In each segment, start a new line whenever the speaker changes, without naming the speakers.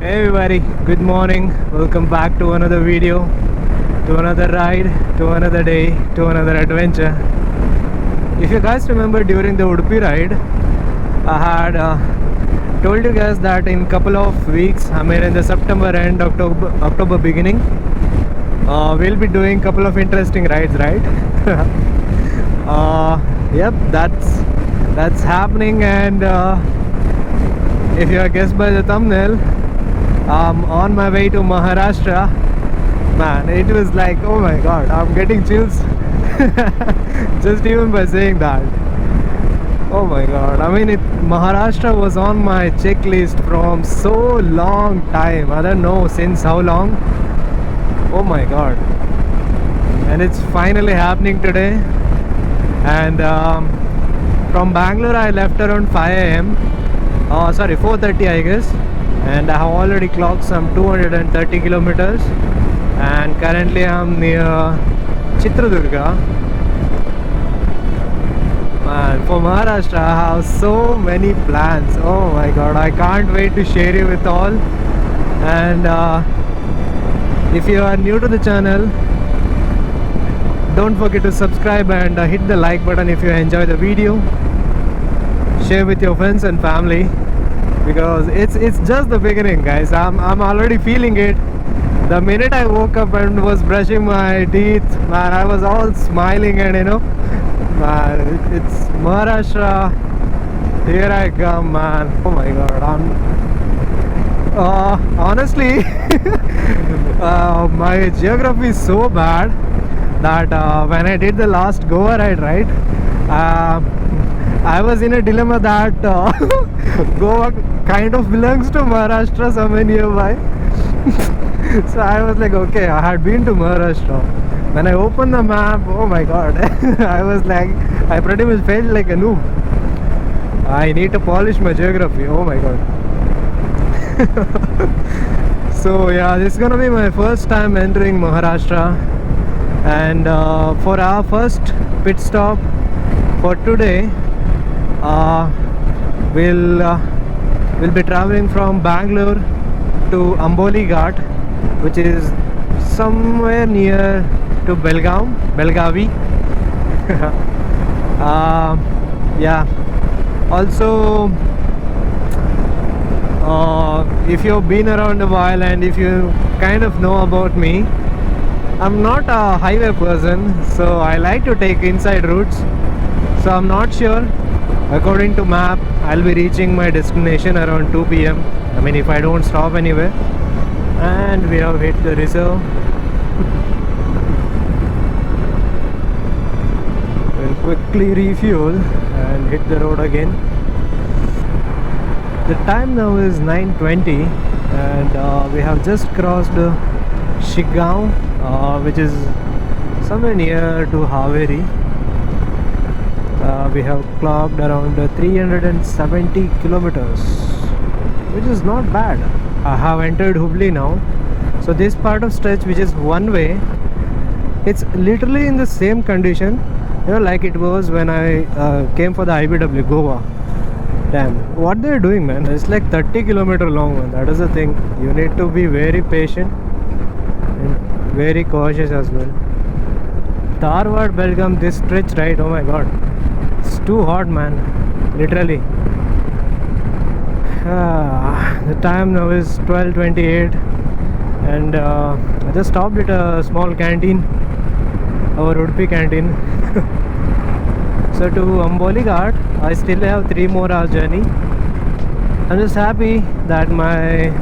Hey everybody, good morning. Welcome back to another video, to another ride, to another day, to another adventure. If you guys remember during the Udupi ride, I had told you guys that in couple of weeks, I mean in the September end, October beginning, we'll be doing couple of interesting rides, right? Yep, that's happening, and if you are guessed by the thumbnail, I'm on my way to Maharashtra. Man, it was like, oh my god, I'm getting chills just even by saying that. Oh my god, I mean, Maharashtra was on my checklist from so long time. I don't know since how long. Oh my god, and it's finally happening today. And from Bangalore, I left around 5 a.m. Sorry, 4:30, I guess. And I have already clocked some 230 kilometers. And currently, I'm near Chitradurga. Man, for Maharashtra, I have so many plans. Oh my god, I can't wait to share you with all. And if you are new to the channel, don't forget to subscribe and hit the like button if you enjoy the video. Share with your friends and family, because it's just the beginning, guys. I'm already feeling it. The minute I woke up and was brushing my teeth, man, I was all smiling, and man, it's Maharashtra. Here I come, man. Oh my god, honestly, my geography is so bad that when I did the last Goa ride, right, I was in a dilemma that Goa kind of belongs to Maharashtra, somewhere nearby. So I was like, okay, I had been to Maharashtra. When I opened the map, oh my god, I was like, I pretty much felt like a noob. I need to polish my geography. Oh my god. So yeah, this is gonna be my first time entering Maharashtra. And for our first pit stop for today, we'll be traveling from Bangalore to Amboli Ghat, which is somewhere near to Belgavi. Yeah. Also, if you've been around a while and if you kind of know about me, I'm not a highway person, so I like to take inside routes. So I'm not sure. According to map, I'll be reaching my destination around 2 p.m. I mean, if I don't stop anywhere. And we have hit the reserve. We'll quickly refuel and hit the road again. The time now is 9:20, and we have just crossed Shiggaon, which is somewhere near to Haveri. We have clocked around 370 kilometers, which is not bad. I have entered Hubli now. So this part of stretch, which is one way, it's literally in the same condition, like it was when I came for the IBW Goa. Damn, what they're doing, man. It's like 30-kilometer long one. That is the thing. You need to be very patient and very cautious as well. Dharwad Belgaum, this stretch, right? Oh my god, it's too hot, man. Literally. The time now is 12:28, and I just stopped at a small canteen, our Udupi canteen. So to Amboli Ghat, I still have 3 more hours journey. I'm just happy that my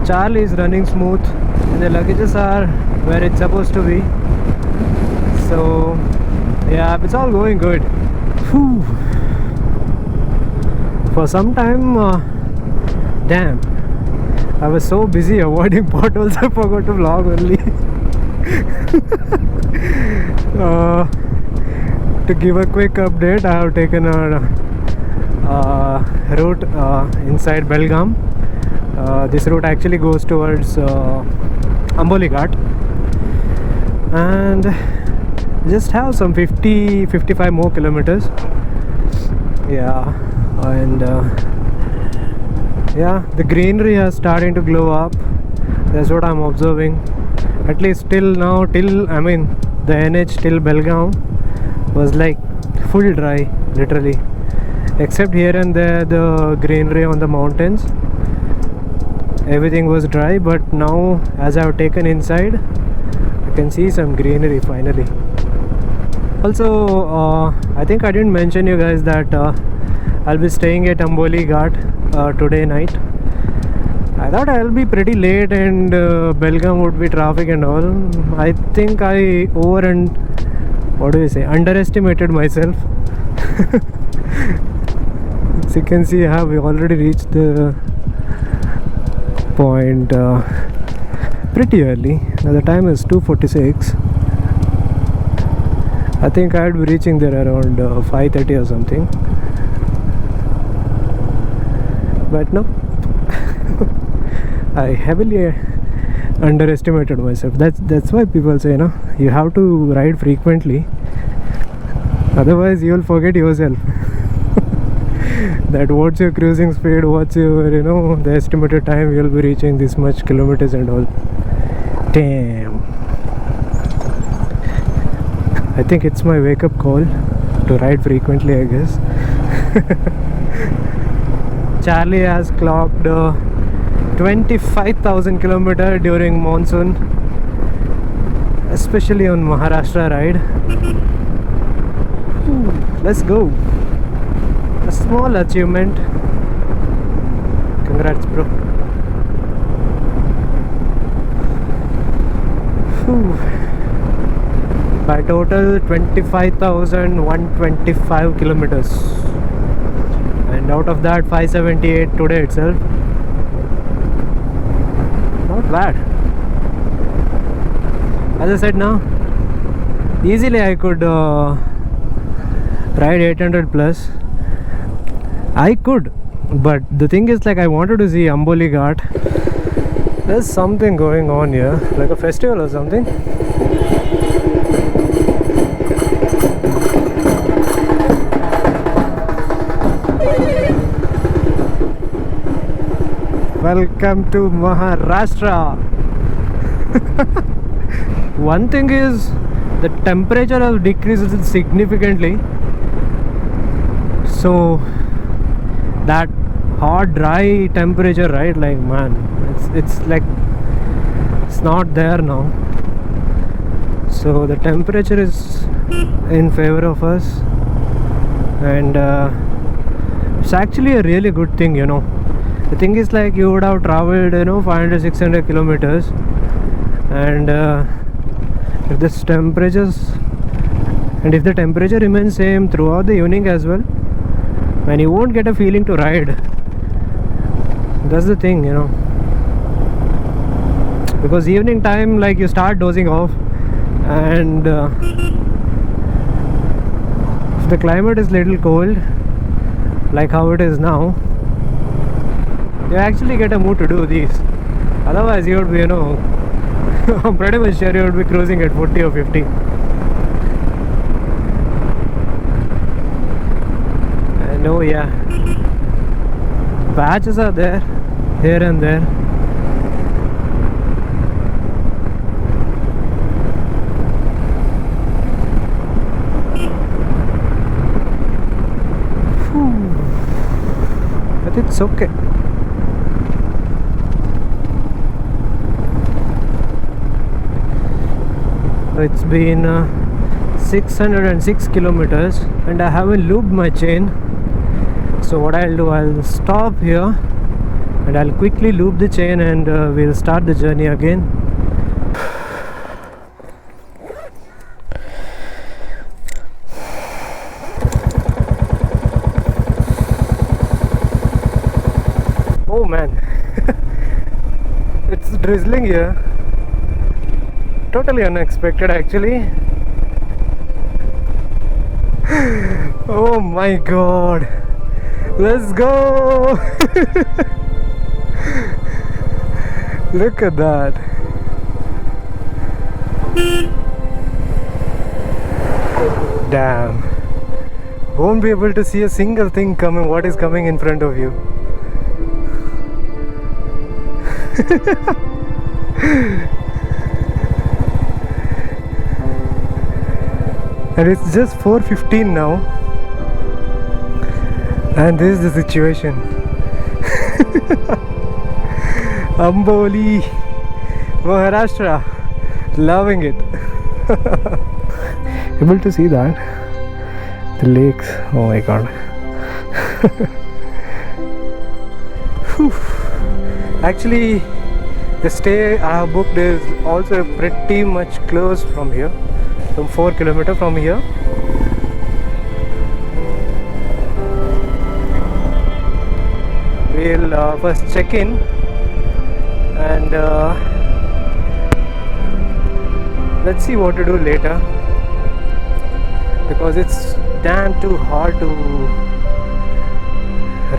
Charlie is running smooth and the luggages are where it's supposed to be. So yeah, it's all going good. Whew. For some time, damn, I was so busy avoiding potholes, I forgot to vlog only. To give a quick update, I have taken a route inside Belgaum. This route actually goes towards Amboli Ghat, and just have some 55 more kilometers. Yeah, and Yeah, the greenery is starting to glow up. That's what I'm observing. At least till now, till I mean, the NH till Belgaum was like full dry, literally. Except here and there, the greenery on the mountains. Everything was dry, but now, as I've taken inside, I can see some greenery finally. Also, I think I didn't mention you guys that I'll be staying at Amboli Ghat today night. I thought I'll be pretty late and Belgaum would be traffic and all. I think I underestimated myself. As you can see, we already reached the point pretty early. Now the time is 2:46. I think I'd be reaching there around 5:30 or something. But no, I heavily underestimated myself. That's why people say, you have to ride frequently. Otherwise, you'll forget yourself. That what's your cruising speed, what's your the estimated time you'll be reaching this much kilometers and all. Damn. I think it's my wake-up call to ride frequently, I guess. Charlie has clocked 25,000 kilometers during monsoon, especially on Maharashtra ride. Let's go. A small achievement. Congrats, bro. By total 25,125 kilometers, and out of that 578 today itself. Not bad. As I said, now easily I could ride 800 plus. I could, but the thing is, like, I wanted to see Amboli Ghat. There's something going on here, like a festival or something. Welcome to Maharashtra. One thing is, the temperature has decreased significantly. So that hot, dry temperature, right? Like, man, it's like it's not there now. So the temperature is in favor of us, and it's actually a really good thing, The thing is, like, you would have traveled 500-600 kilometers, and if the temperature remains same throughout the evening as well, and you won't get a feeling to ride. That's the thing, because evening time, like, you start dozing off, and if the climate is little cold, like how it is now, you actually get a mood to do these. Otherwise, you would be, I'm pretty much sure you would be cruising at 40 or 50. And oh yeah, patches are there, here and there. But it's okay. It's been 606 kilometers and I haven't lubed my chain. So what I'll do, I'll stop here and I'll quickly lube the chain, and we'll start the journey again. Oh man, it's drizzling here. Totally unexpected, actually. Oh my god, let's go. Look at that. Damn, won't be able to see a single thing coming, what is coming in front of you. And it's just 4:15 now, and this is the situation. Amboli, Maharashtra, loving it. Able to see that the lakes. Oh my god. Whew. Actually, the stay I have booked is also pretty much close from here, some 4 kilometers from here. We'll first check in and let's see what to do later, because it's damn too hard to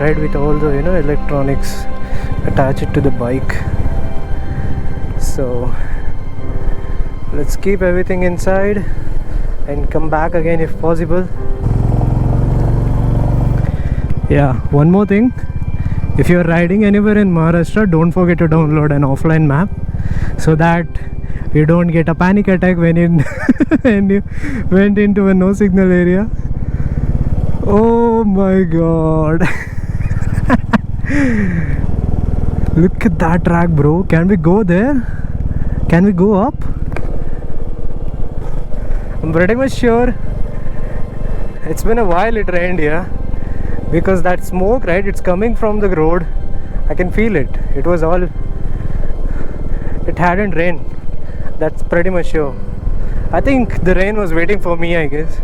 ride with all the electronics, attach it to the bike. So let's keep everything inside and come back again if possible. Yeah, one more thing, if you're riding anywhere in Maharashtra, don't forget to download an offline map so that you don't get a panic attack when you went into a no signal area. Oh my god. Look at that track, bro. Can we go there? Can we go up? I'm pretty much sure it's been a while it rained here, because that smoke, right, it's coming from the road. I can feel it. It hadn't rained. That's pretty much sure. I think the rain was waiting for me, I guess.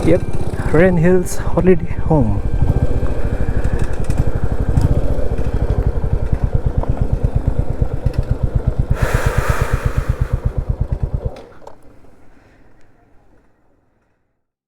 Yep, Wren Hills Holiday Home.